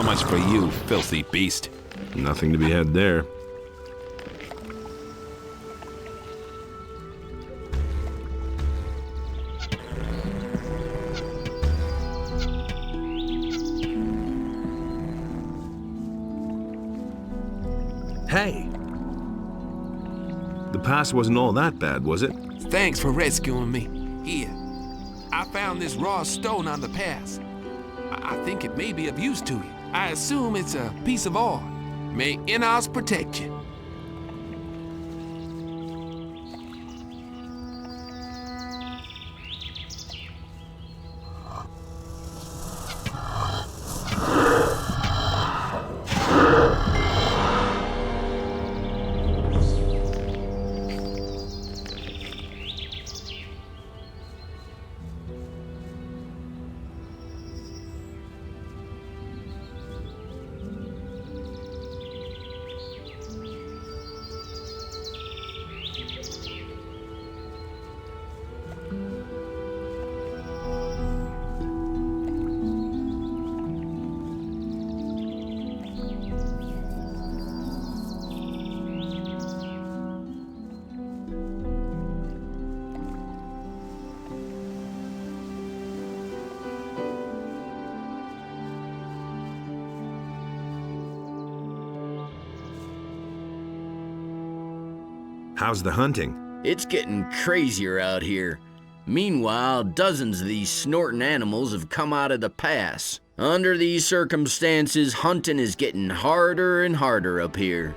So much for you, filthy beast. Nothing to be had there. Hey! The pass wasn't all that bad, was it? Thanks for rescuing me. Here, I found this raw stone on the pass. I think it may be of use to you. I assume it's a piece of ore. May Innos protect you. How's the hunting? It's getting crazier out here. Meanwhile, dozens of these snorting animals have come out of the pass. Under these circumstances, hunting is getting harder and harder up here.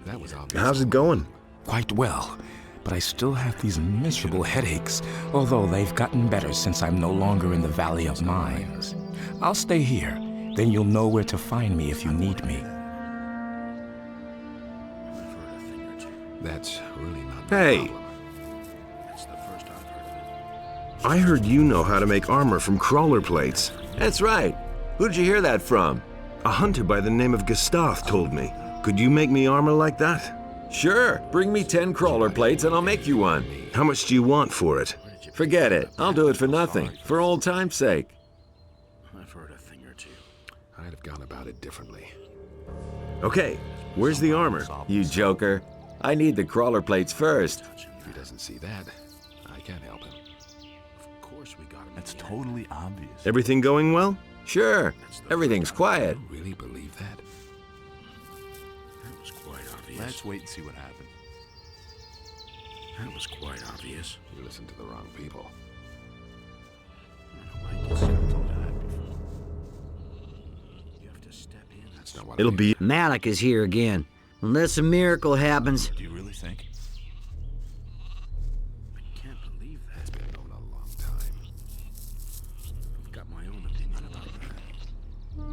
That was obvious. How's it going? Quite well. but I still have these miserable headaches, although they've gotten better since I'm no longer in the Valley of Mines. I'll stay here, then you'll know where to find me if you need me. That's really not. Hey! I heard you know how to make armor from crawler plates. That's right. Who'd you hear that from? A hunter by the name of Gustav told me. Could you make me armor like that? Sure. Bring me 10 crawler plates and I'll make you one. How much do you want for it? Forget it. I'll do it for nothing. For old time's sake. I've heard a thing or two. I'd have gone about it differently. Okay, where's the armor? You joker. I need the crawler plates first. If he doesn't see that, I can't help him. Of course we got him. That's totally obvious. Everything going well? Sure. Everything's quiet. I really believe that. That was quite obvious. Let's wait and see what happens. That was quite obvious. You listen to the wrong people. I don't know why you said that before. You have to step in. That's not what It'll I be. Malik is here again. Unless a miracle happens. Do you really think? I can't believe that. It's been known a long time. I've got my own opinion about that.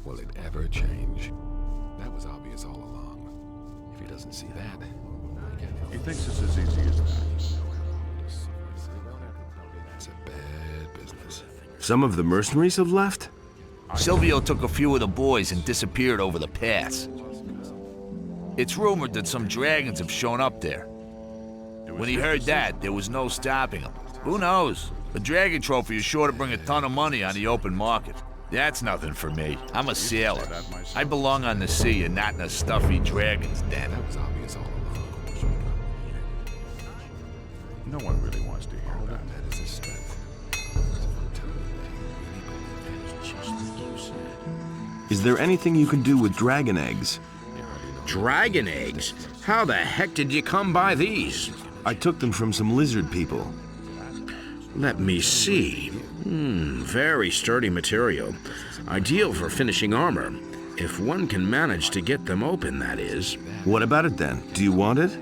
Will it ever change? That was obvious all along. If he doesn't see that, I can't help He it. thinks it's as easy as that. It's a bad business. Some of the mercenaries have left? Silvio took a few of the boys and disappeared over the pass. It's rumored that some dragons have shown up there. When he heard that, there was no stopping him. Who knows? A dragon trophy is sure to bring a ton of money on the open market. That's nothing for me. I'm a sailor. I belong on the sea and not in a stuffy dragon's den. That was obvious all along. No one really wants to hear that. That is his strength. Is there anything you can do with dragon eggs? Dragon eggs? How the heck did you come by these? I took them from some lizard people. Let me see. Very sturdy material. Ideal for finishing armor. If one can manage to get them open, that is. What about it then? Do you want it?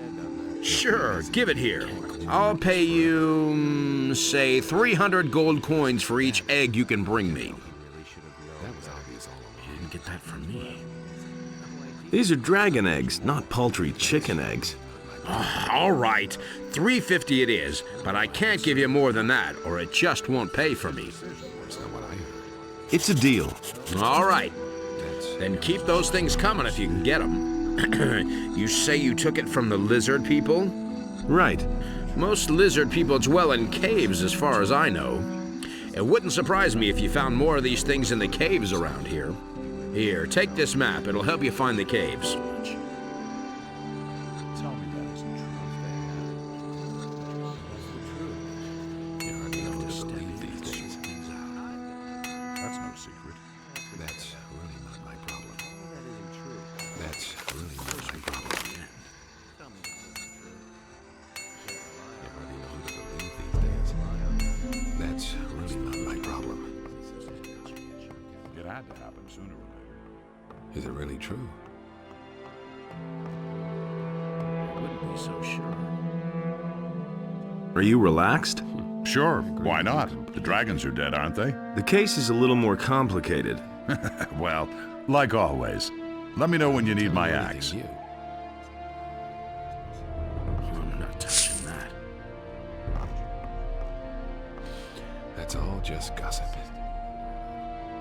Sure, give it here. I'll pay you, say, 300 gold coins for each egg you can bring me. That was obvious all along. You didn't get that from me. These are dragon eggs, not paltry chicken eggs. All right, 350 it is, but I can't give you more than that, or it just won't pay for me. That's not what I heard. It's a deal. All right, That's then keep those things coming if you can get them. You say you took it from the lizard people? Right. Most lizard people dwell in caves, as far as I know. It wouldn't surprise me if you found more of these things in the caves around here. Here, take this map. It'll help you find the caves. Tell me that isn't true. you hardly know who to believe these days. That's no secret. That's really not my problem. That's really not my problem. You hardly know who to believe these days. That's really not my problem. It had to happen sooner or later. Is it really true? I wouldn't be so sure. Are you relaxed? Sure, why not? The dragons are dead, aren't they? The case is a little more complicated. Well, like always. Let me know when you need my axe. You. I'm not touching that. That's all just gossip.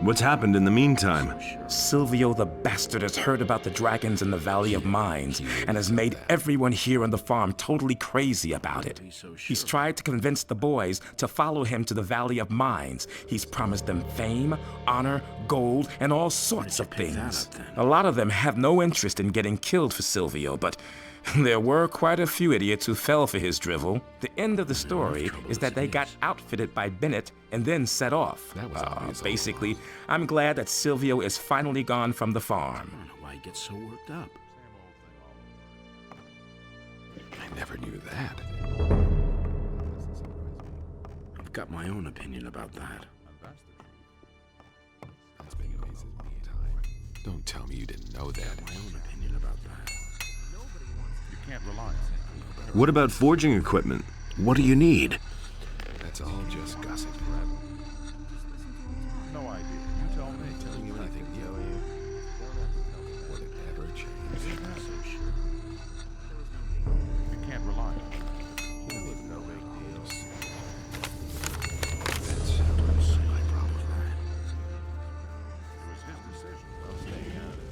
What's happened in the meantime? Silvio the bastard has heard about the dragons in the Valley of Mines and has made everyone here on the farm totally crazy about it. He's tried to convince the boys to follow him to the Valley of Mines. He's promised them fame, honor, gold, and all sorts of things. A lot of them have no interest in getting killed for Silvio, but there were quite a few idiots who fell for his drivel. The end of the story is that they got outfitted by Bennett and then set off. That was obvious all Basically, I'm glad that Silvio is finally gone from the farm. I don't know why he gets so worked up. I never knew that. I've got my own opinion about that. know that. My own opinion about that. You can't rely on it. What about forging equipment? What do you need? That's all just gossip. No idea. You tell me. Telling you anything new. Will it ever change? You can't rely on it. No big deal. That's my problem. It was his decision. I'll stay out of it.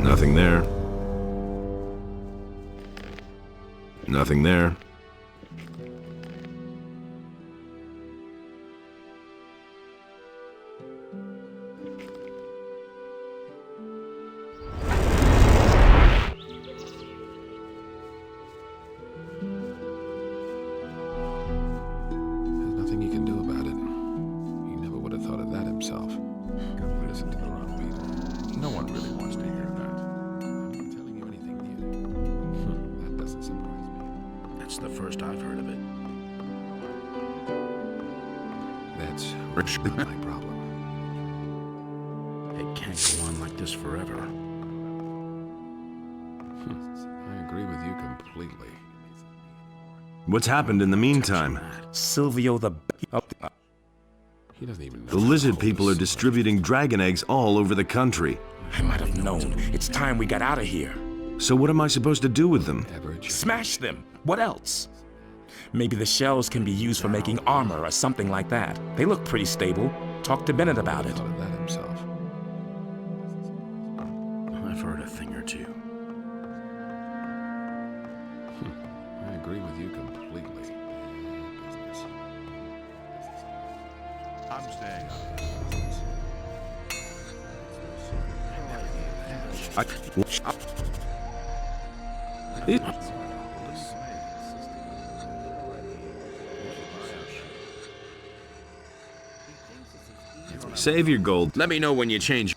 Nothing there. Nothing there. There's nothing you can do about it. He never would have thought of that himself. Gotta listen to the wrong people. No one really wants to hear that. I'm not telling you anything new. That doesn't surprise me. That's the first I've heard of it. That's my problem. It can't go on like this forever. I agree with you completely. What's happened in the meantime? Silvio the... He doesn't even know. The lizard people are distributing dragon eggs all over the country. I might have known. It's time we got out of here. So what am I supposed to do with them? Smash them. What else? Maybe the shells can be used for making armor or something like that. They look pretty stable. Talk to Bennett about it. Thought of that himself. I've heard a thing or two. I agree with you completely. Business. I'm staying out. Save your gold. Let me know when you change.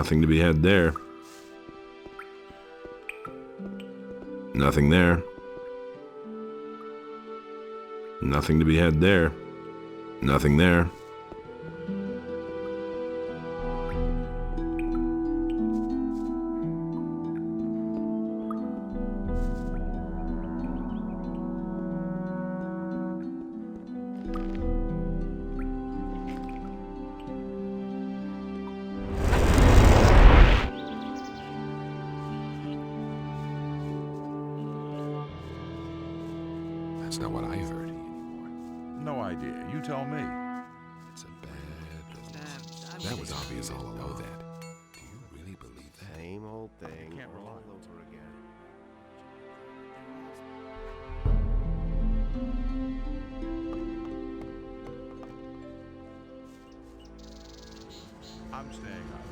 Nothing to be had there. Nothing there. Nothing to be had there. Nothing there. That's not what I heard. No idea. You tell me. It's a bad business. That was obvious all along. That. Do you really believe that? Same old thing Can't rely. all over again. I'm staying out.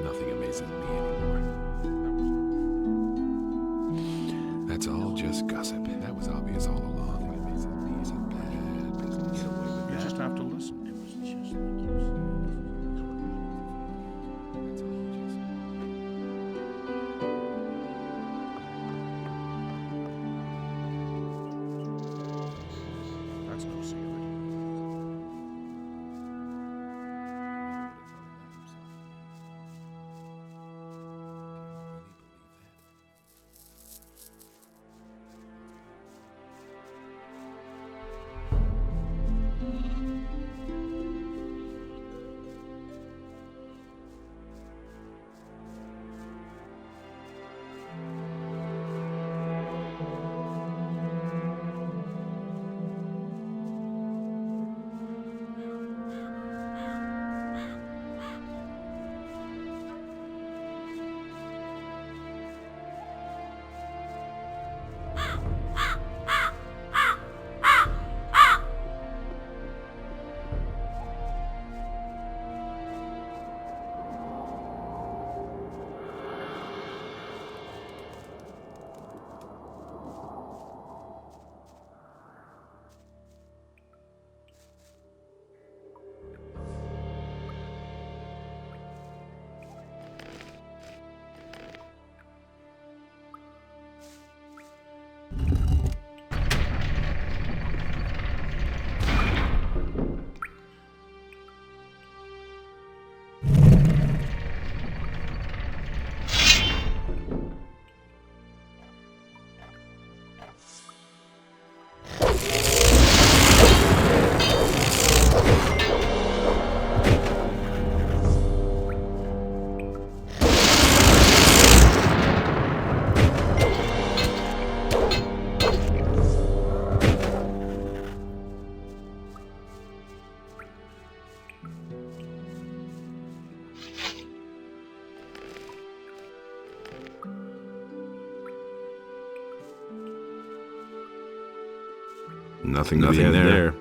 Nothing amazes me anymore. That's all just gossip. That was obvious all along. What amazes me is a bad business. Get away with You that. just have to listen. It was just like you That's all just... That's no secret. Nothing to be had there.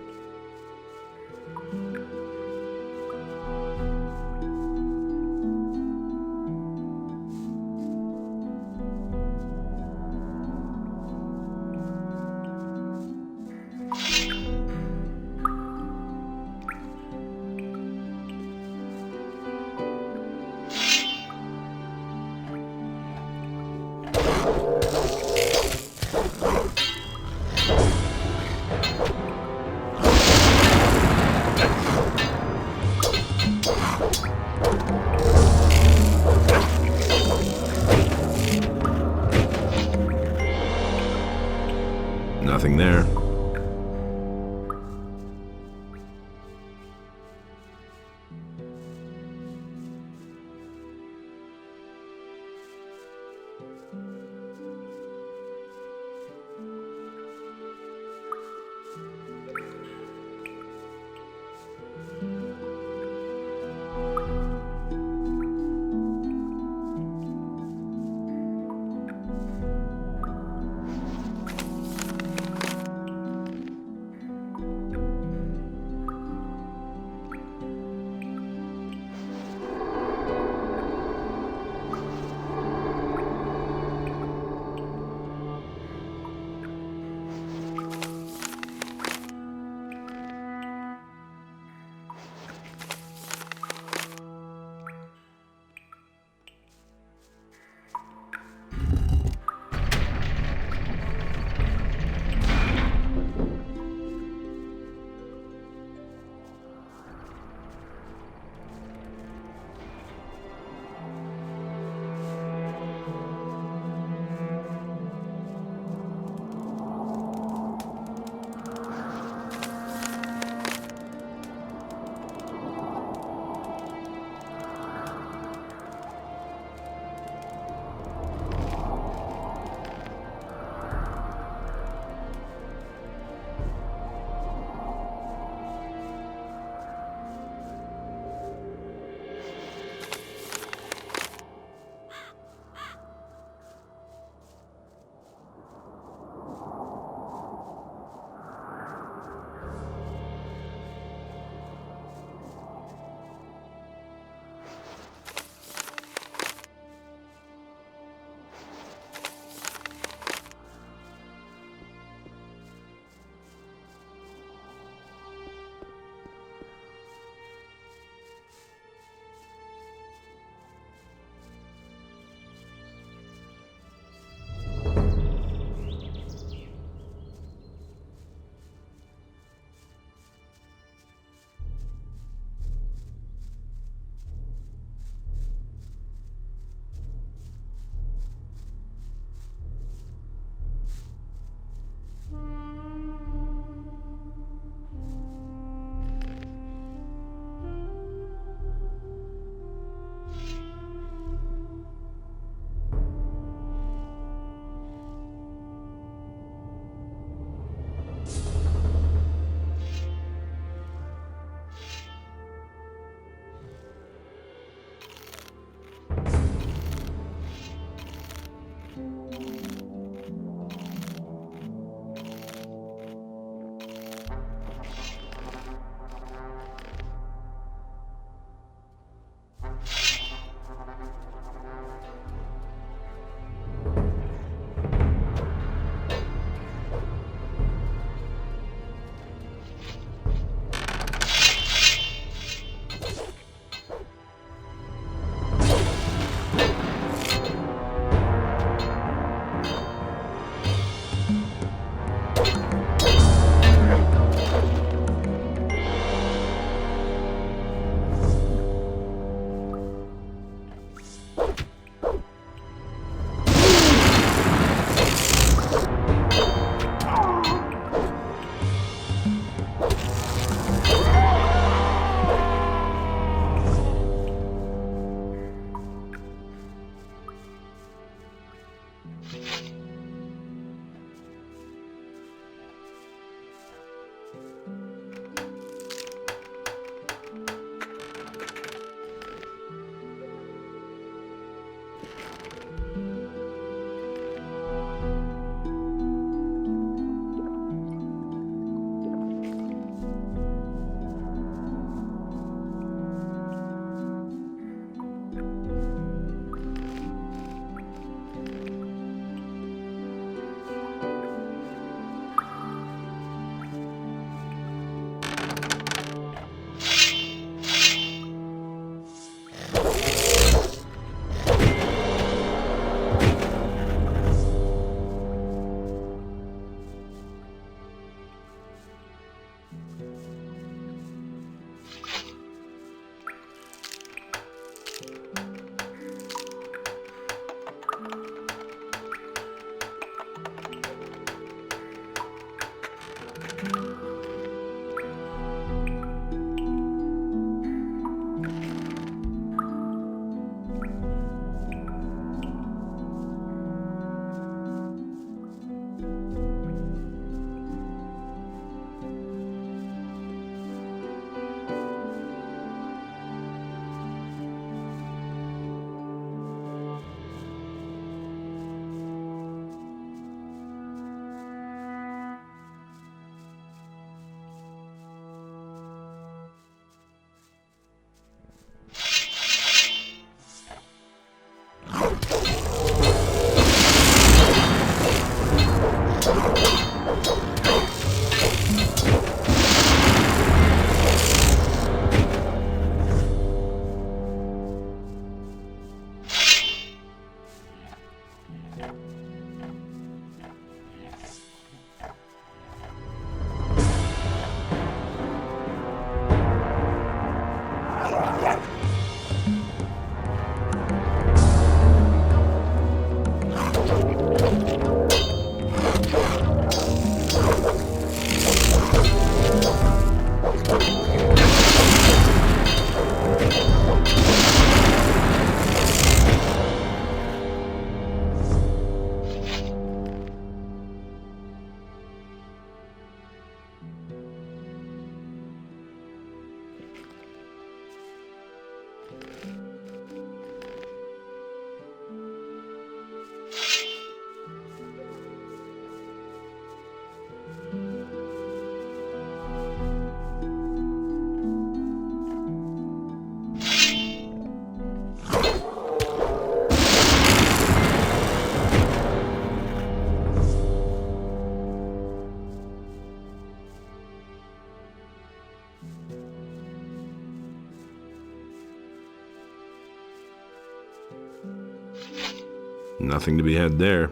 Nothing to be had there.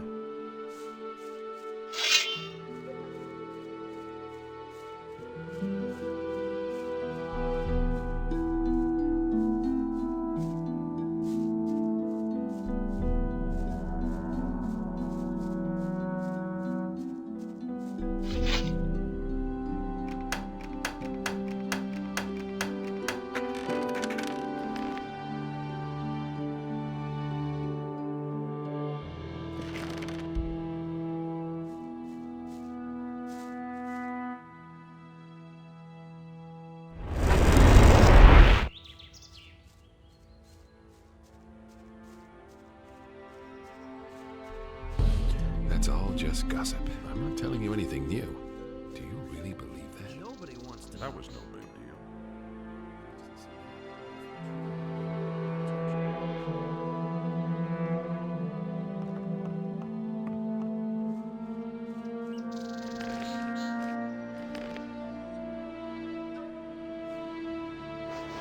That's all just gossip. I'm not telling you anything new. Do you really believe that? Nobody wants to. That was no big deal.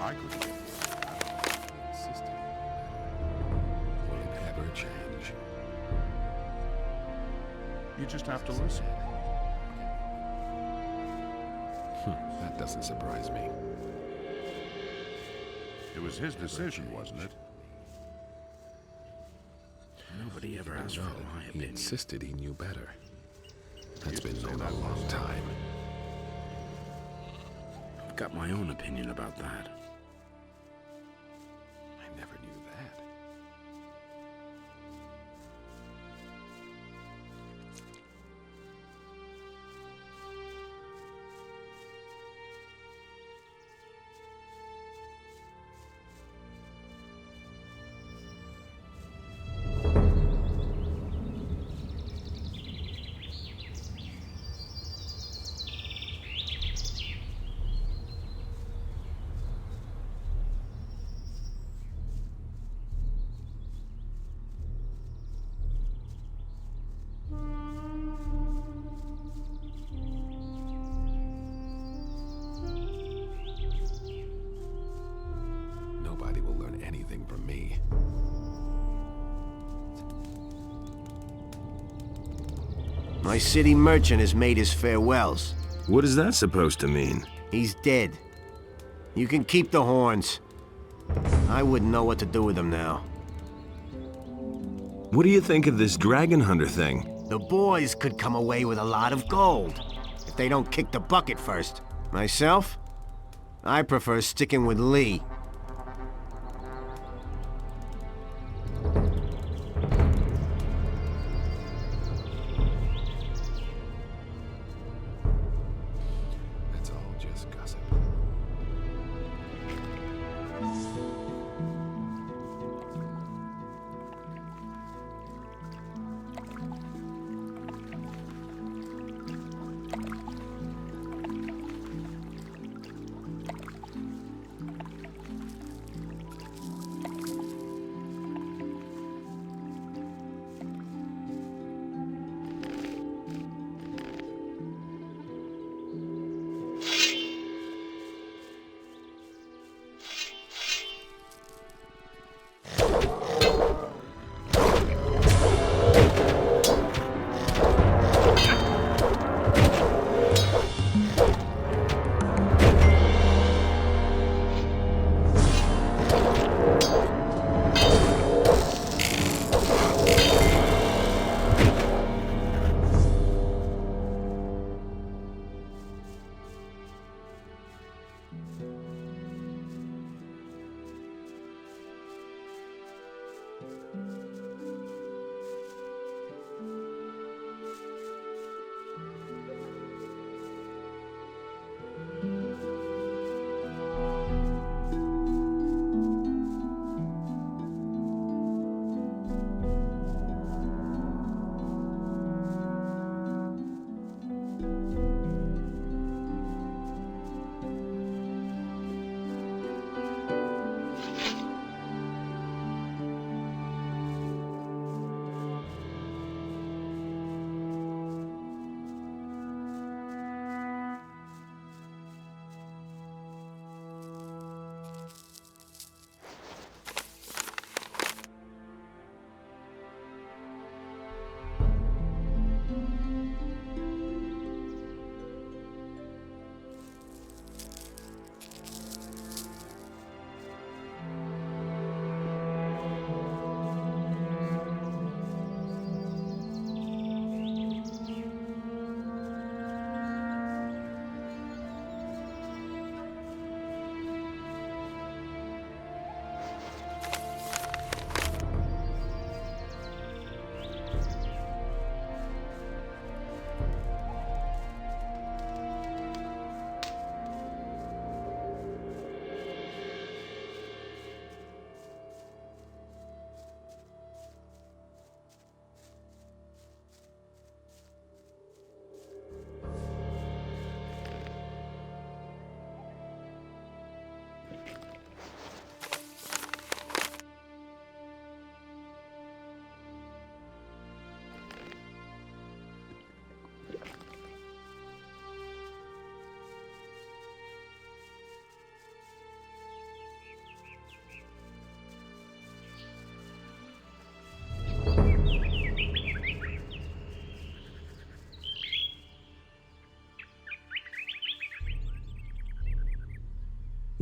I couldn't get Insisted. Will it ever change? You just have to listen. That doesn't surprise me. It was his decision, wasn't it? Nobody ever asked for my He opinion. insisted he knew better. That's Used to been say known that a long last time. I've got my own opinion about that. I never knew that. Nobody will learn anything from me. My city merchant has made his farewells. What is that supposed to mean? He's dead. You can keep the horns. I wouldn't know what to do with them now. What do you think of this dragon hunter thing? The boys could come away with a lot of gold, if they don't kick the bucket first. Myself? I prefer sticking with Lee. That's all just gossip.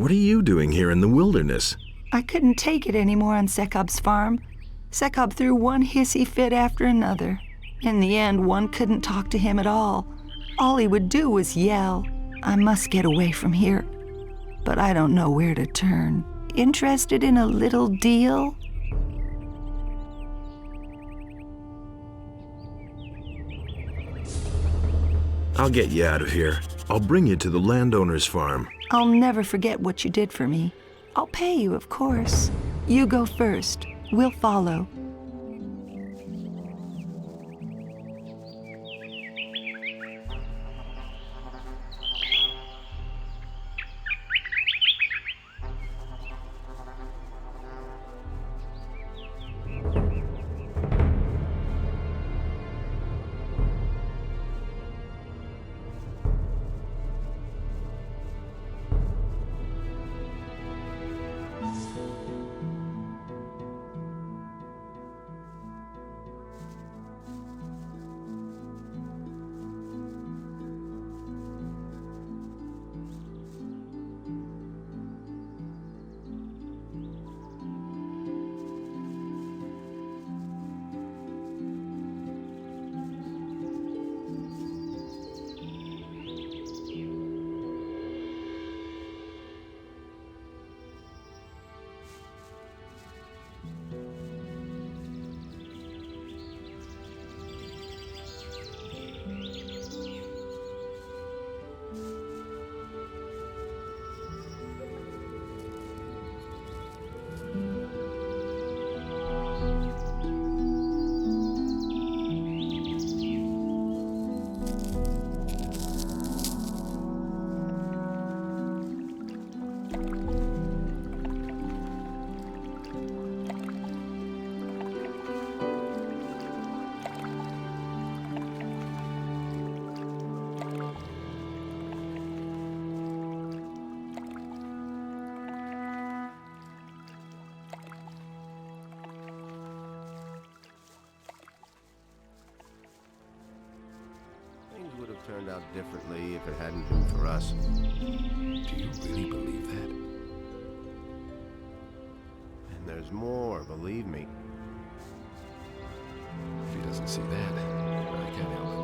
What are you doing here in the wilderness? I couldn't take it anymore on Sekob's farm. Sekob threw one hissy fit after another. In the end, one couldn't talk to him at all. All he would do was yell. I must get away from here, but I don't know where to turn. Interested in a little deal? I'll get you out of here. I'll bring you to the landowner's farm. I'll never forget what you did for me. I'll pay you, of course. You go first. We'll follow. Would have turned out differently if it hadn't been for us. Do you really believe that? And there's more, believe me. If he doesn't see that, I can't help it.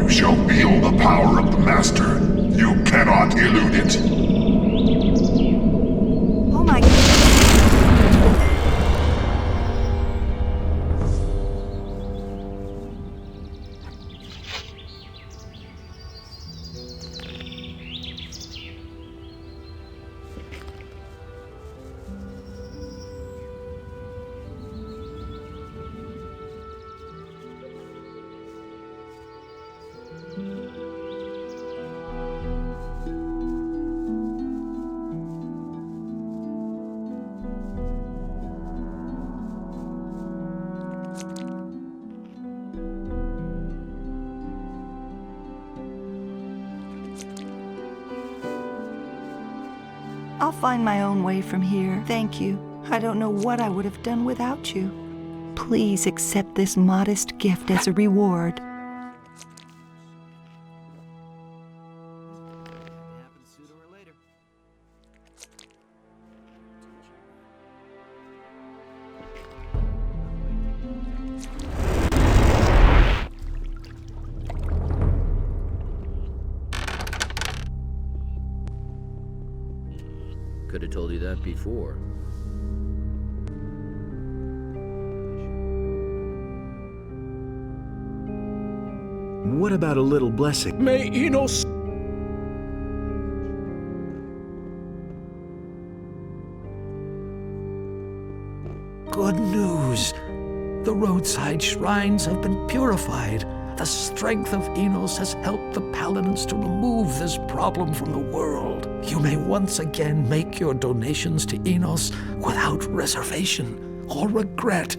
Shall feel the power of the Master. You cannot elude it. Oh my God. I'll find my own way from here. Thank you. I don't know what I would have done without you. Please accept this modest gift as a reward. Could have told you that before. What about a little blessing? May Innos... Good news. The roadside shrines have been purified. The strength of Innos has helped the paladins to remove this problem from the world. You may once again make your donations to Innos without reservation or regret.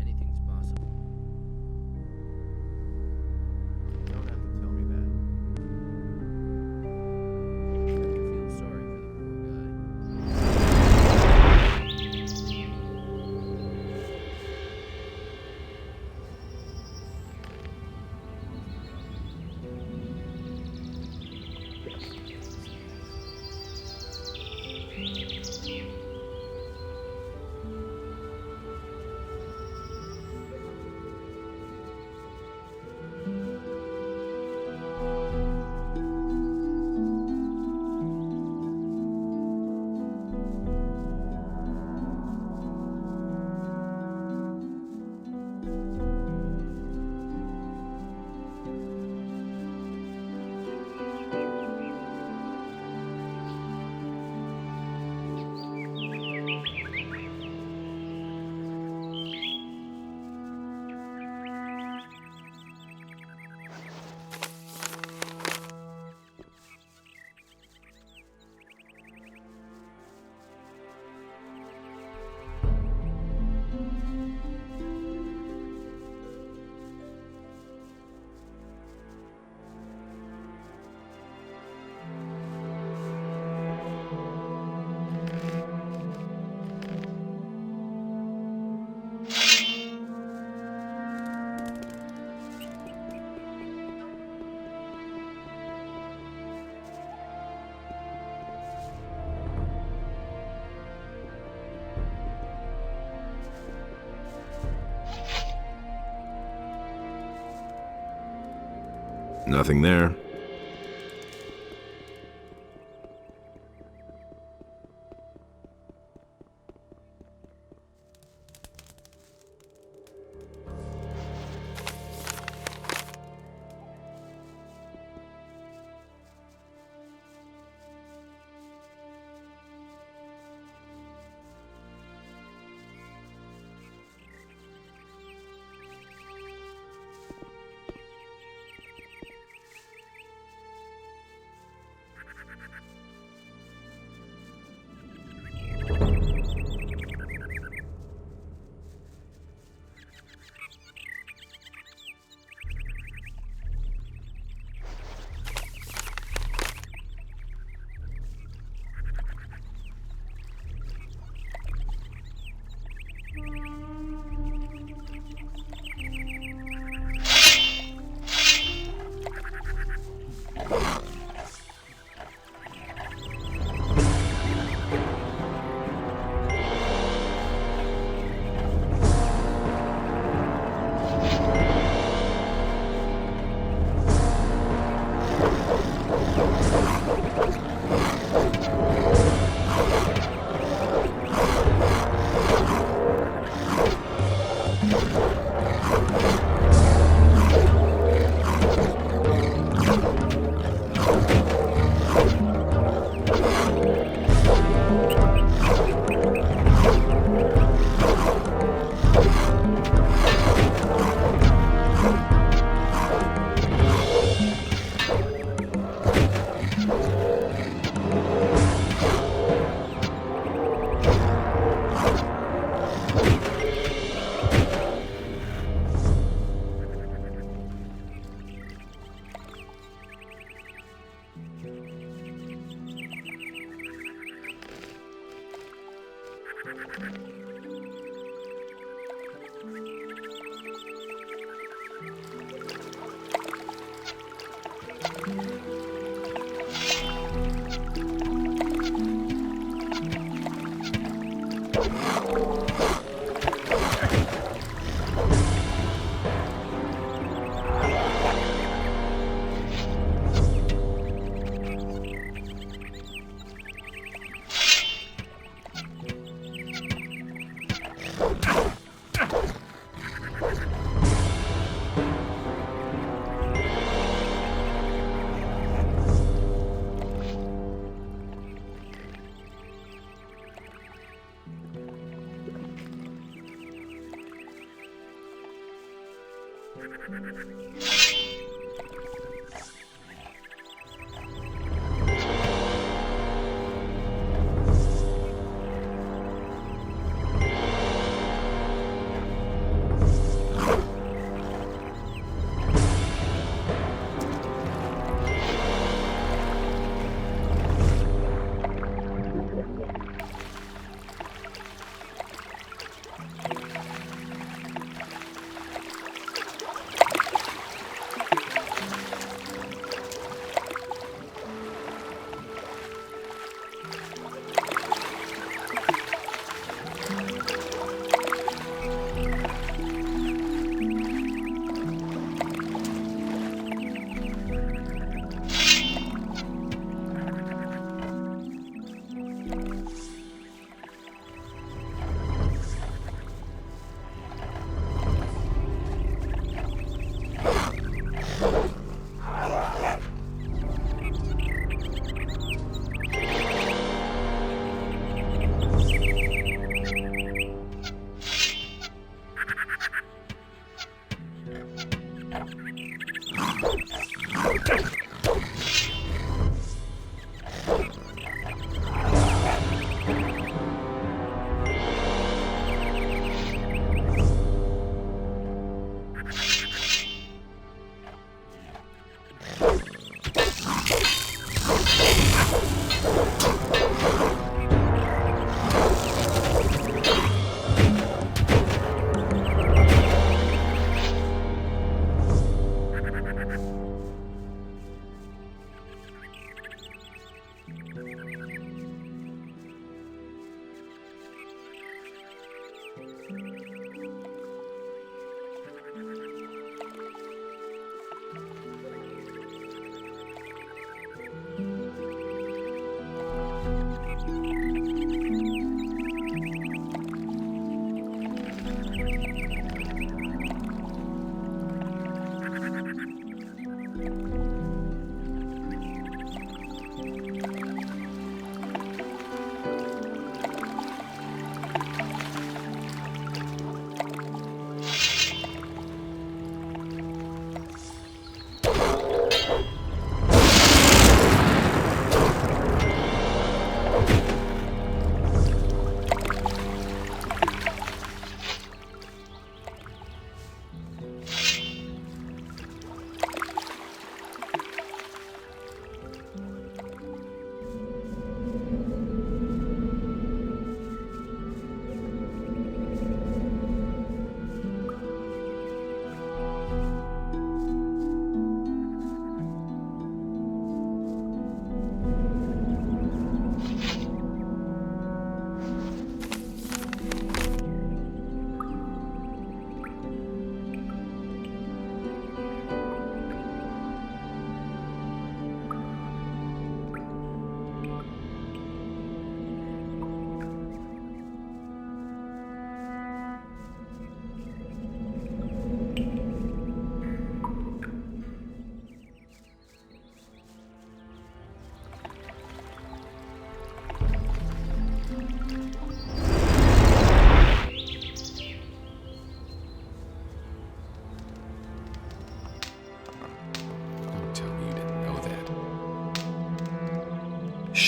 Anything's possible. You don't have to tell me that. I feel sorry for the poor guy. Nothing there.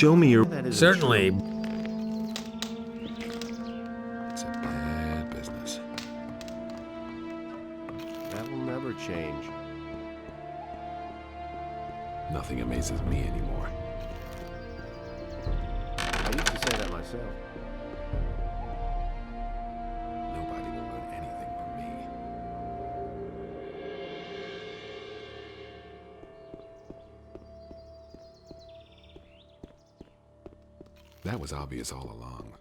Show me your... Certainly. It's a bad business. That will never change. Nothing amazes me anymore. I used to say that myself. Nobody will learn anything from me. That was obvious all along.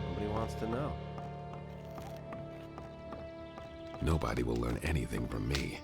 Nobody wants to know. Nobody will learn anything from me.